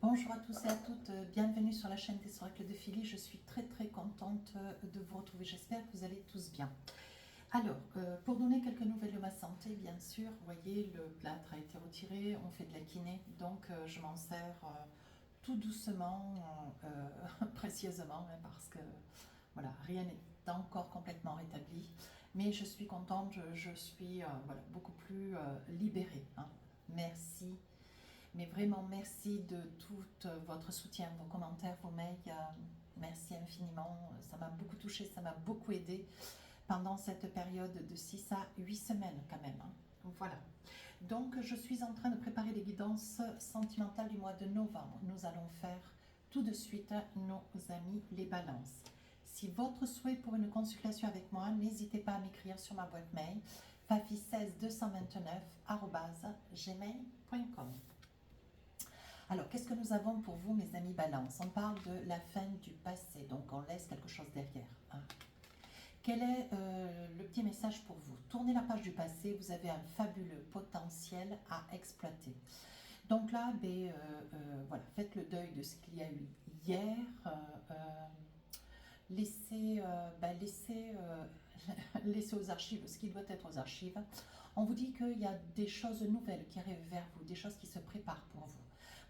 Bonjour à tous et à toutes, bienvenue sur la chaîne des oracles de Philly. Je suis très contente de vous retrouver, j'espère que vous allez tous bien. Alors, pour donner quelques nouvelles de ma santé, bien sûr, vous voyez, le plâtre a été retiré, on fait de la kiné, donc je m'en sers tout doucement, précieusement, hein, parce que voilà, rien n'est encore complètement rétabli, mais je suis contente, je suis voilà, beaucoup plus libérée, hein. Merci. Mais vraiment, merci de tout votre soutien, vos commentaires, vos mails. Merci infiniment. Ça m'a beaucoup touché, ça m'a beaucoup aidé pendant cette période de 6 à 8 semaines quand même, hein. Voilà. Donc, je suis en train de préparer les guidances sentimentales du mois de novembre. Nous allons faire tout de suite nos amis les balances. Si votre souhait pour une consultation avec moi, n'hésitez pas à m'écrire sur ma boîte mail fafi16229@gmail.com. Alors, qu'est-ce que nous avons pour vous, mes amis Balance? On parle de la fin du passé, donc on laisse quelque chose derrière, hein. Quel est le petit message pour vous? Tournez la page du passé, vous avez un fabuleux potentiel à exploiter. Donc là, voilà, faites le deuil de ce qu'il y a eu hier, laissez laissez aux archives ce qui doit être aux archives. On vous dit qu'il y a des choses nouvelles qui arrivent vers vous, des choses qui se préparent pour vous.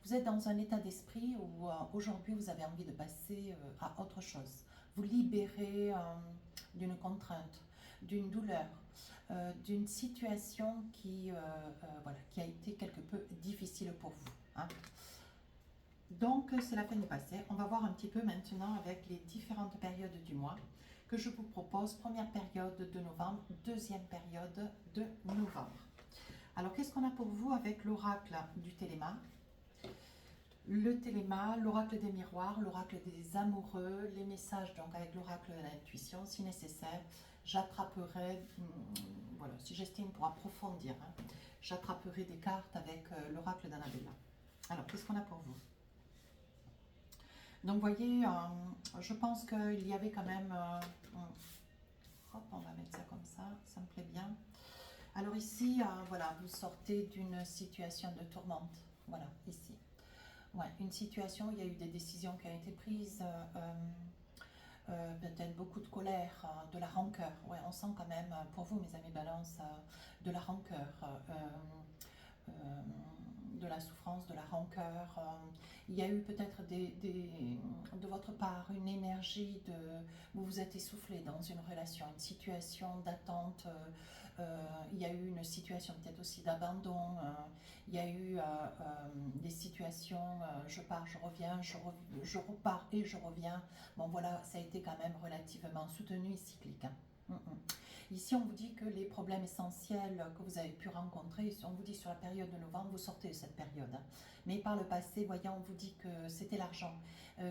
Vous êtes dans un état d'esprit où aujourd'hui vous avez envie de passer à autre chose. Vous libérez d'une contrainte, d'une douleur, d'une situation voilà, qui a été quelque peu difficile pour vous, hein. Donc, c'est la fin du passé. On va voir un petit peu maintenant avec les différentes périodes du mois que je vous propose. Première période de novembre, deuxième période de novembre. Alors, qu'est-ce qu'on a pour vous avec l'oracle du Téléma? Le Téléma, l'oracle des miroirs, l'oracle des amoureux, les messages donc avec l'oracle de l'intuition, si nécessaire, j'attraperai, voilà, si j'estime pour approfondir, hein, j'attraperai des cartes avec l'oracle d'Annabella. Alors, qu'est-ce qu'on a pour vous? Donc, vous voyez, je pense qu'il y avait quand même... hop, on va mettre ça comme ça me plaît bien. Alors ici, voilà, vous sortez d'une situation de tourmente. Voilà, ici. Ouais, une situation où il y a eu des décisions qui ont été prises, peut-être beaucoup de colère, de la rancœur. Ouais, on sent quand même, pour vous, mes amis Balance, de la rancœur. De la souffrance, de la rancœur. Il y a eu peut-être de votre part une énergie où vous êtes essoufflé dans une relation, une situation d'attente. Il y a eu une situation peut-être aussi d'abandon. Il y a eu des situations, je pars, je reviens, je repars et je reviens. Bon voilà, ça a été quand même relativement soutenu et cyclique, hein. Ici, on vous dit que les problèmes essentiels que vous avez pu rencontrer, on vous dit sur la période de novembre, vous sortez de cette période. Mais par le passé, voyons, on vous dit que c'était l'argent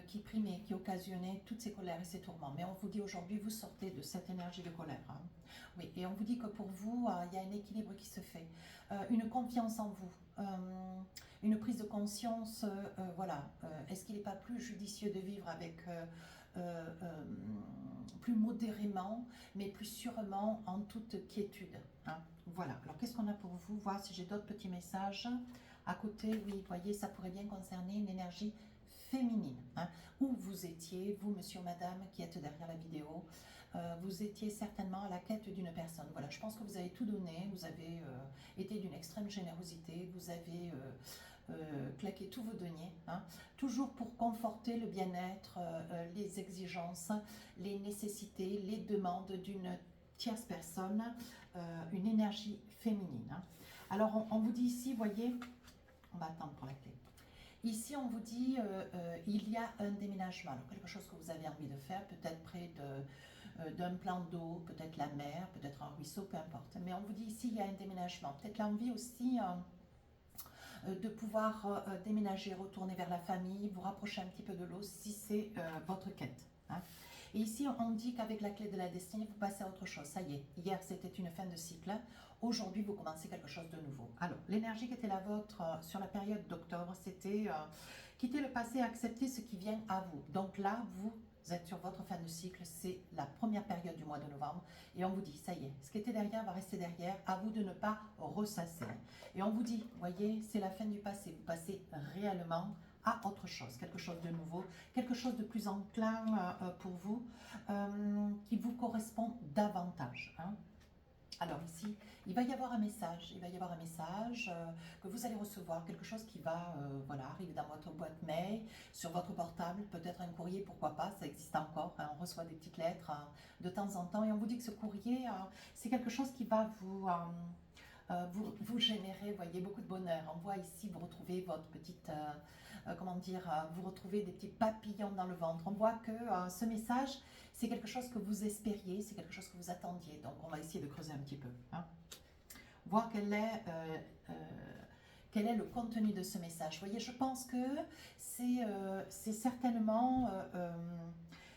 qui primait, qui occasionnait toutes ces colères et ces tourments. Mais on vous dit aujourd'hui, vous sortez de cette énergie de colère, hein. Oui, et on vous dit que pour vous, il y a un équilibre qui se fait, une confiance en vous, une prise de conscience, voilà. Est-ce qu'il n'est pas plus judicieux de vivre avec... plus modérément, mais plus sûrement en toute quiétude, hein. Voilà, alors qu'est-ce qu'on a pour vous? Voir si j'ai d'autres petits messages à côté. Oui, vous voyez, ça pourrait bien concerner une énergie féminine, hein. Où vous étiez, vous, monsieur ou madame, qui êtes derrière la vidéo, vous étiez certainement à la quête d'une personne. Voilà, je pense que vous avez tout donné, vous avez été d'une extrême générosité, vous avez claqué tous vos deniers, hein, toujours pour conforter le bien-être, les exigences, les nécessités, les demandes d'une tierce personne, une énergie féminine, hein. Alors, on vous dit ici, voyez, on va attendre pour la clé. Ici, on vous dit il y a un déménagement, alors quelque chose que vous avez envie de faire, peut-être près d'un plan d'eau, peut-être la mer, peut-être un ruisseau, peu importe. Mais on vous dit ici, il y a un déménagement. Peut-être l'envie aussi de pouvoir déménager, retourner vers la famille, vous rapprocher un petit peu de l'eau si c'est votre quête, hein. Et ici, on dit qu'avec la clé de la destinée, vous passez à autre chose. Ça y est, hier, c'était une fin de cycle. Aujourd'hui, vous commencez quelque chose de nouveau. Alors, l'énergie qui était la vôtre sur la période d'octobre, c'était quitter le passé, accepter ce qui vient à vous. Donc là, vous êtes sur votre fin de cycle, c'est la première période du mois de novembre. Et on vous dit, ça y est, ce qui était derrière va rester derrière. À vous de ne pas ressasser. Et on vous dit, voyez, c'est la fin du passé. Vous passez réellement à autre chose, quelque chose de nouveau, quelque chose de plus enclin pour vous, qui vous correspond davantage. Hein. Alors ici, il va y avoir un message, que vous allez recevoir, quelque chose qui va voilà, arriver dans votre boîte mail, sur votre portable, peut-être un courrier, pourquoi pas, ça existe encore, hein, on reçoit des petites lettres de temps en temps et on vous dit que ce courrier, c'est quelque chose qui va vous générer, voyez, beaucoup de bonheur. On voit ici, vous retrouvez votre petite, comment dire, vous retrouvez des petits papillons dans le ventre. On voit que ce message, c'est quelque chose que vous espériez, c'est quelque chose que vous attendiez. Donc, on va essayer de creuser un petit peu. Hein. Voir quel est le contenu de ce message. Vous voyez, je pense que c'est certainement...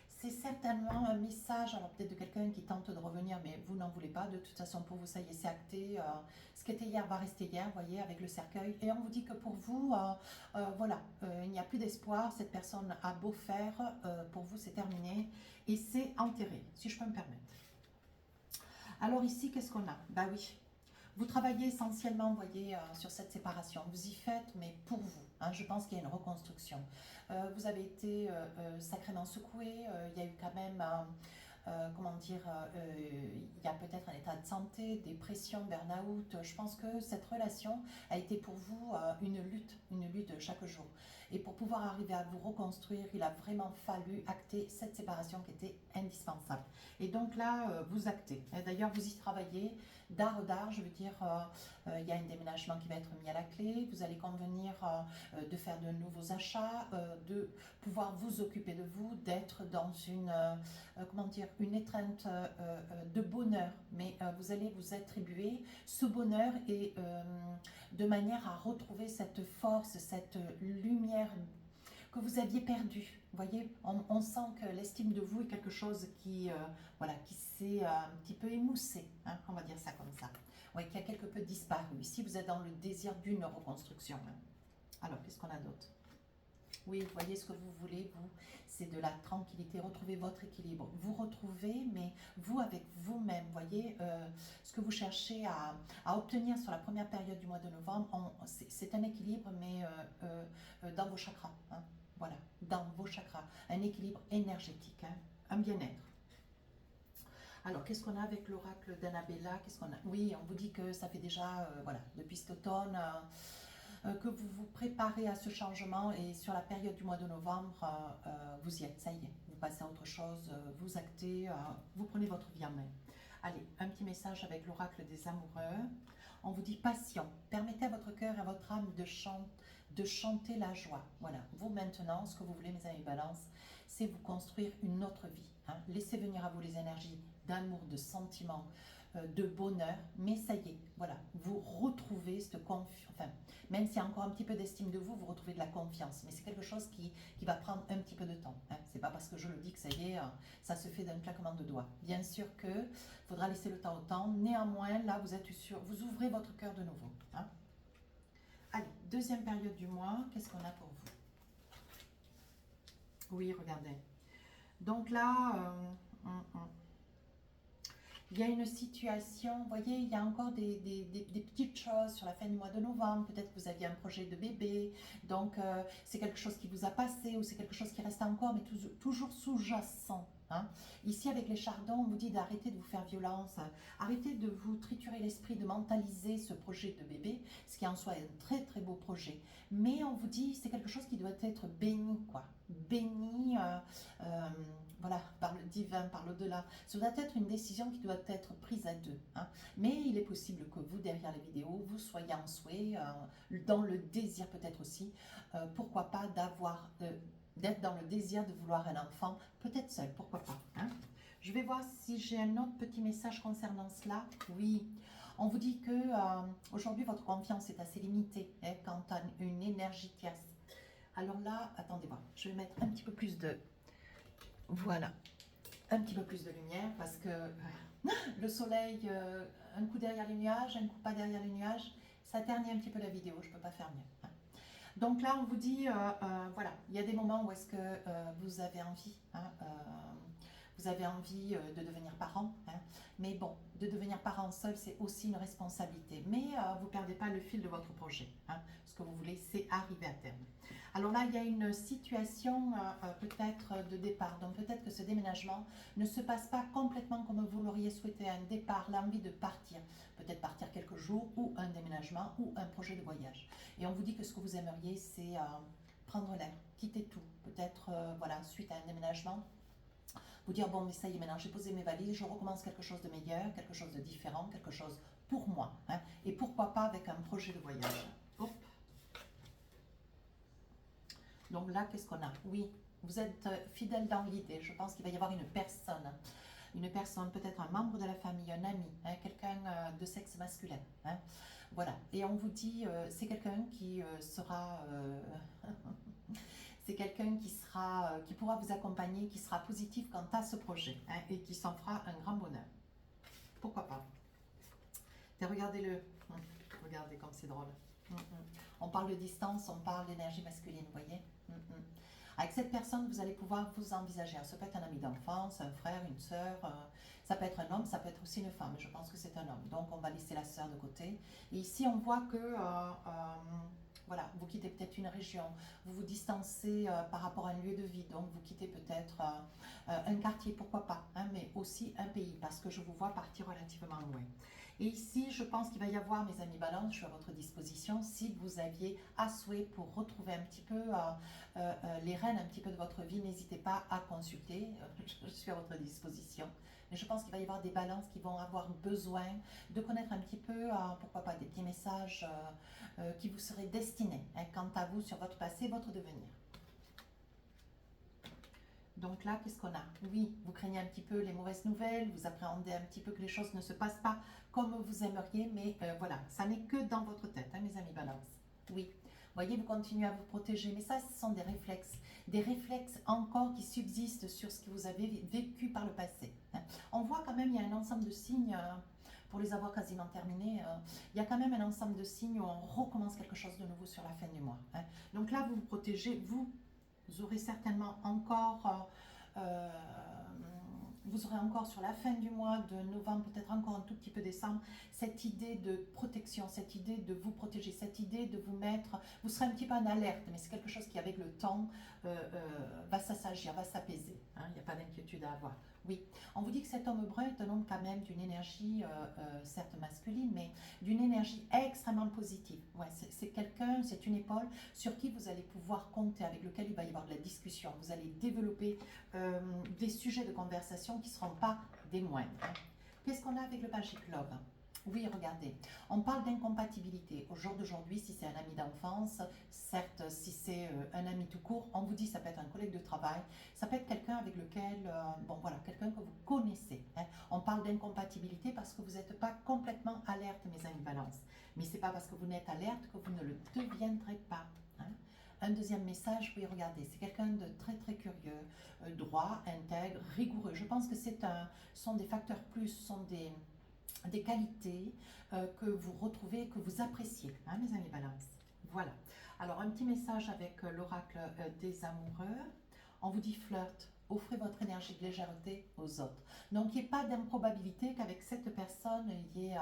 c'est certainement un message, alors peut-être de quelqu'un qui tente de revenir, mais vous n'en voulez pas. De toute façon, pour vous, ça y est, c'est acté. Ce qui était hier va rester hier, vous voyez, avec le cercueil. Et on vous dit que pour vous, voilà, il n'y a plus d'espoir. Cette personne a beau faire, pour vous, c'est terminé. Et c'est enterré, si je peux me permettre. Alors ici, qu'est-ce qu'on a? Bah oui, vous travaillez essentiellement, vous voyez, sur cette séparation. Vous y faites, mais pour vous. Hein, je pense qu'il y a une reconstruction. Vous avez été sacrément secoué. Il y a eu quand même, comment dire, il y a peut-être un état de santé, dépression, burn-out. Je pense que cette relation a été pour vous une lutte chaque jour. Et pour pouvoir arriver à vous reconstruire, il a vraiment fallu acter cette séparation qui était indispensable. Et donc là, vous actez. D'ailleurs, vous y travaillez d'art, je veux dire, il y a un déménagement qui va être mis à la clé. Vous allez convenir de faire de nouveaux achats, de pouvoir vous occuper de vous, d'être dans une, comment dire, une étreinte de bonheur. Mais vous allez vous attribuer ce bonheur et de manière à retrouver cette force, cette lumière que vous aviez perdue. Vous voyez, on sent que l'estime de vous est quelque chose qui, voilà, qui s'est un petit peu émoussé, hein, on va dire ça comme ça. Oui, qui a quelque peu disparu. Ici, vous êtes dans le désir d'une reconstruction. Hein. Alors, qu'est-ce qu'on a d'autre? Oui, vous voyez ce que vous voulez, vous, c'est de la tranquillité, retrouver votre équilibre. Vous retrouvez, mais vous avec vous-même, voyez, ce que vous cherchez à obtenir sur la première période du mois de novembre, c'est un équilibre, mais dans vos chakras. Hein, voilà, dans vos chakras. Un équilibre énergétique, hein, un bien-être. Alors, qu'est-ce qu'on a avec l'oracle d'Annabella? Qu'est-ce qu'on a? Oui, on vous dit que ça fait déjà, voilà, depuis cet automne... que vous vous préparez à ce changement et sur la période du mois de novembre, vous y êtes, ça y est, vous passez à autre chose, vous actez, vous prenez votre vie en main. Allez, un petit message avec l'oracle des amoureux. On vous dit passion, permettez à votre cœur et à votre âme de chanter la joie. Voilà, vous maintenant, ce que vous voulez mes amis balance, c'est vous construire une autre vie. Hein. Laissez venir à vous les énergies d'amour, de sentiments, de bonheur, mais ça y est, voilà, vous retrouvez cette confiance, enfin, même s'il y a encore un petit peu d'estime de vous, vous retrouvez de la confiance, mais c'est quelque chose qui va prendre un petit peu de temps, hein. C'est pas parce que je le dis que ça y est, ça se fait d'un claquement de doigts. Bien sûr que faudra laisser le temps au temps, néanmoins, là, vous êtes sûr, vous ouvrez votre cœur de nouveau, hein. Allez, deuxième période du mois, qu'est-ce qu'on a pour vous? Oui, regardez. Donc là, il y a une situation, vous voyez, il y a encore des petites choses sur la fin du mois de novembre. Peut-être que vous aviez un projet de bébé, donc c'est quelque chose qui vous a passé ou c'est quelque chose qui reste encore, mais toujours sous-jacent. Hein. Ici, avec les chardons, on vous dit d'arrêter de vous faire violence, arrêtez de vous triturer l'esprit, de mentaliser ce projet de bébé, ce qui en soi est un très très beau projet. Mais on vous dit c'est quelque chose qui doit être béni, quoi. Béni, voilà, par le divin, par l'au-delà. Ça doit être une décision qui doit être prise à deux. Hein. Mais il est possible que vous, derrière les vidéos, vous soyez en souhait, dans le désir peut-être aussi, pourquoi pas d'être dans le désir de vouloir un enfant, peut-être seul, pourquoi pas. Hein. Je vais voir si j'ai un autre petit message concernant cela. Oui, on vous dit que aujourd'hui votre confiance est assez limitée, hein, quant à une énergie tierce. Alors là, attendez voir, je vais mettre un petit peu plus de... Voilà, un petit peu plus de lumière parce que le soleil, un coup derrière les nuages, un coup pas derrière les nuages, ça ternit un petit peu la vidéo, je ne peux pas faire mieux. Hein. Donc là, on vous dit, voilà, il y a des moments où est-ce que vous avez envie, hein, vous avez envie de devenir parent, hein. Mais bon, de devenir parent seul, c'est aussi une responsabilité. Mais vous ne perdez pas le fil de votre projet, hein. Ce que vous voulez, c'est arriver à terme. Alors là, il y a une situation peut-être de départ. Donc peut-être que ce déménagement ne se passe pas complètement comme vous l'auriez souhaité. Un départ, l'envie de partir. Peut-être partir quelques jours ou un déménagement ou un projet de voyage. Et on vous dit que ce que vous aimeriez, c'est prendre l'air, quitter tout. Peut-être, voilà, suite à un déménagement, vous dire, bon, mais ça y est, maintenant j'ai posé mes valises, je recommence quelque chose de meilleur, quelque chose de différent, quelque chose pour moi, hein. Et pourquoi pas avec un projet de voyage. Hop. Donc là, qu'est-ce qu'on a? Oui, vous êtes fidèle dans l'idée. Je pense qu'il va y avoir une personne, peut-être un membre de la famille, un ami, hein, quelqu'un de sexe masculin, hein. Voilà. Et on vous dit, c'est quelqu'un qui sera... c'est quelqu'un qui pourra vous accompagner, qui sera positif quant à ce projet, hein, et qui s'en fera un grand bonheur. Pourquoi pas? Et regardez-le. Regardez comme c'est drôle. On parle de distance, on parle d'énergie masculine, vous voyez. Avec cette personne, vous allez pouvoir vous envisager. Ça peut être un ami d'enfance, un frère, une sœur, ça peut être un homme, ça peut être aussi une femme, mais je pense que c'est un homme. Donc on va laisser la sœur de côté. Et ici, on voit que voilà, vous quittez peut-être une région, vous vous distancez par rapport à un lieu de vie, donc vous quittez peut-être un quartier, pourquoi pas, hein, mais aussi un pays, parce que je vous vois partir relativement loin. Et ici, je pense qu'il va y avoir, mes amis Balance, je suis à votre disposition, si vous aviez à souhait pour retrouver un petit peu les rênes un petit peu de votre vie, n'hésitez pas à consulter, je suis à votre disposition. Mais je pense qu'il va y avoir des balances qui vont avoir besoin de connaître un petit peu, pourquoi pas, des petits messages qui vous seraient destinés, hein, quant à vous, sur votre passé, votre devenir. Donc là, qu'est-ce qu'on a? Oui, vous craignez un petit peu les mauvaises nouvelles, vous appréhendez un petit peu que les choses ne se passent pas comme vous aimeriez, mais voilà, ça n'est que dans votre tête, hein, mes amis Balance. Oui, vous voyez, vous continuez à vous protéger, mais ça, ce sont des réflexes encore qui subsistent sur ce que vous avez vécu par le passé, hein. On voit quand même, il y a un ensemble de signes, pour les avoir quasiment terminés, il y a quand même un ensemble de signes où on recommence quelque chose de nouveau sur la fin du mois, hein. Donc là, vous vous protégez, vous aurez certainement encore, vous aurez encore sur la fin du mois de novembre, peut-être encore un tout petit peu décembre, cette idée de protection, cette idée de vous protéger, cette idée de vous mettre, vous serez un petit peu en alerte, mais c'est quelque chose qui avec le temps va s'assagir, va s'apaiser, hein, il n'y a pas d'inquiétude à avoir. Oui, on vous dit que cet homme brun est un homme quand même d'une énergie, certes masculine, mais d'une énergie extrêmement positive. Ouais, c'est quelqu'un, c'est une épaule sur qui vous allez pouvoir compter, avec lequel il va y avoir de la discussion. Vous allez développer des sujets de conversation qui ne seront pas des moindres, hein. Qu'est-ce qu'on a avec le Magic Love? Oui, regardez, on parle d'incompatibilité. Au jour d'aujourd'hui, si c'est un ami d'enfance, certes, si c'est un ami tout court, on vous dit ça peut être un collègue de travail, ça peut être quelqu'un avec lequel, bon voilà, quelqu'un que vous connaissez, hein. On parle d'incompatibilité parce que vous n'êtes pas complètement alerte, mes amis Balance. Mais ce n'est pas parce que vous n'êtes alerte que vous ne le deviendrez pas, hein. Un deuxième message, oui, regardez, c'est quelqu'un de très très curieux, droit, intègre, rigoureux. Je pense que sont des facteurs plus, sont des qualités que vous retrouvez, que vous appréciez, hein, mes amis Balance. Voilà. Alors, un petit message avec l'oracle des amoureux. On vous dit flirt. Offrez votre énergie de légèreté aux autres. Donc, il n'y ait pas d'improbabilité qu'avec cette personne, il y ait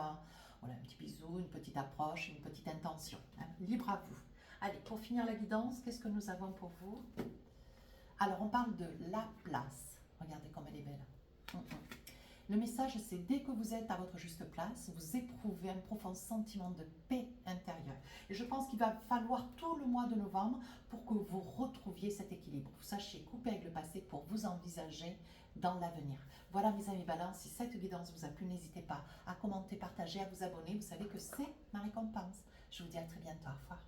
voilà, un petit bisou, une petite approche, une petite intention, hein. Libre à vous. Allez, pour finir la guidance, qu'est-ce que nous avons pour vous? Alors, on parle de la place. Regardez comme elle est belle. Le message, c'est dès que vous êtes à votre juste place, vous éprouvez un profond sentiment de paix intérieure. Et je pense qu'il va falloir tout le mois de novembre pour que vous retrouviez cet équilibre. Vous sachiez couper avec le passé pour vous envisager dans l'avenir. Voilà mes amis Balance, si cette guidance vous a plu, n'hésitez pas à commenter, partager, à vous abonner. Vous savez que c'est ma récompense. Je vous dis à très bientôt. Au revoir.